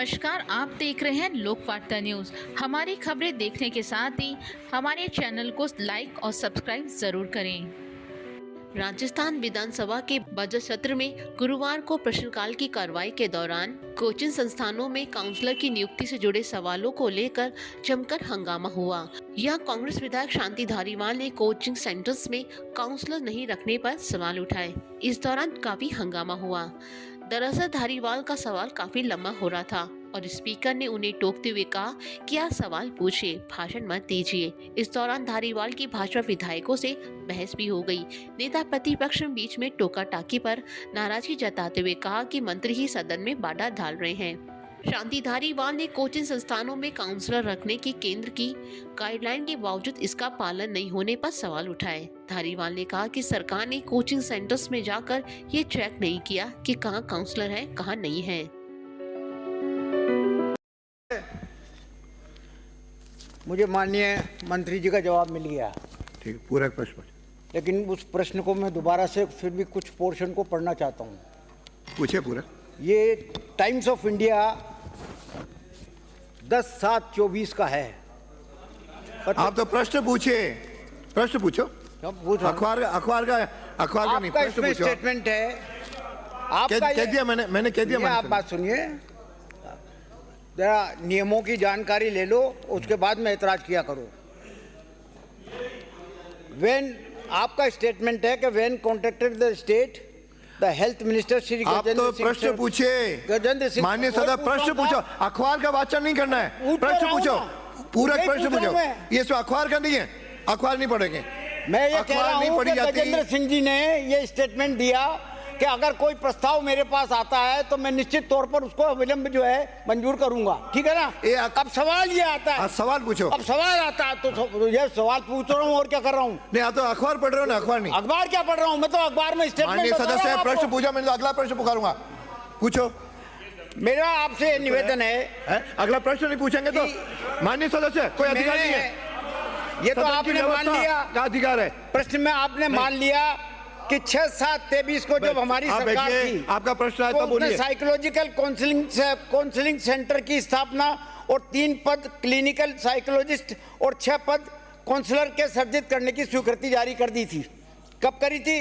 नमस्कार, आप देख रहे हैं लोकवार्ता न्यूज। हमारी खबरें देखने के साथ ही हमारे चैनल को लाइक और सब्सक्राइब जरूर करें। राजस्थान विधानसभा के बजट सत्र में गुरुवार को प्रश्नकाल की कार्रवाई के दौरान कोचिंग संस्थानों में काउंसलर की नियुक्ति से जुड़े सवालों को लेकर जमकर हंगामा हुआ। यह कांग्रेस विधायक शांति धारीवाल ने कोचिंग सेंटर्स में काउंसलर नहीं रखने पर सवाल उठाए। इस दौरान काफी हंगामा हुआ। दरअसल धारीवाल का सवाल काफी लंबा हो रहा था और स्पीकर ने उन्हें टोकते हुए कहा कि आप सवाल पूछिए, भाषण मत दीजिए। इस दौरान धारीवाल की भाजपा विधायकों से बहस भी हो गई। नेता प्रतिपक्ष बीच में टोका टाकी पर नाराजगी जताते हुए कहा कि मंत्री ही सदन में बाधा डाल रहे हैं। शांति धारीवाल ने कोचिंग संस्थानों में काउंसलर रखने की केंद्र की गाइडलाइन के बावजूद इसका पालन नहीं होने पर सवाल उठाए। धारीवाल ने कहा कि सरकार ने कोचिंग सेंटर्स में जाकर ये चेक नहीं किया कि कहां काउंसलर है कहां नहीं है। मुझे माननीय मंत्री जी का जवाब मिल गया। ठीक, पूरा प्रश्न लेकिन उस प्रश्न को मैं दोबारा से फिर भी कुछ पोर्शन को पढ़ना चाहता हूँ। पूछे पूरा। ये टाइम्स ऑफ इंडिया 10/7/24 का है। आप तो प्रश्न पूछे, प्रश्न पूछो। अखबार का नहीं, प्रश्न पूछो। स्टेटमेंट है आपका। कह दिया मैंने कह दिया। आप बात सुनिए, जरा नियमों की जानकारी ले लो, उसके बाद में ऐतराज किया करो। आपका स्टेटमेंट है कि when contacted the state the health minister Shri आप तो प्रश्न पूछे, गजेंद्र सिंह माननीय सदस्य प्रश्न पूछो। अखबार का वाचन नहीं करना है, प्रश्न पूछो, पूरा प्रश्न पूछो। ये सब अखबार का नहीं है, अखबार नहीं पढ़ेंगे। मैं ये कह रहा हूं कि गजेंद्र सिंह जी ने ये स्टेटमेंट दिया कि अगर कोई प्रस्ताव मेरे पास आता है तो मैं निश्चित तौर पर उसको अविलंब जो है मंजूर करूंगा। ठीक है ना। अब सवाल ये आता है, सवाल पूछो। अब सवाल आता है तो ये सवाल पूछ रहा हूँ और क्या कर रहा हूँ। नहीं, आप तो अखबार पढ़ रहे हो ना, अखबार नहीं। अखबार क्या पढ़ रहा हूँ, मैं तो अखबार में स्टेटमेंट। माननीय सदस्य प्रश्न पूछा, मैं अगला प्रश्न पुकारूंगा, पूछो। मेरा आपसे निवेदन है, अगला प्रश्न नहीं पूछेंगे तो माननीय सदस्य कोई अधिकार नहीं है। ये तो आपने मान लिया का अधिकार है। प्रश्न में आपने मान लिया कि 6/7/23 को जब हमारी सरकार थी, आपका प्रश्न है तो बोलिए। साइकोलॉजिकल काउंसलिंग सेंटर की स्थापना और 3 पद क्लिनिकल साइकोलॉजिस्ट और 6 पद काउंसलर के सृजित करने की स्वीकृति जारी कर दी थी। कब करी थी?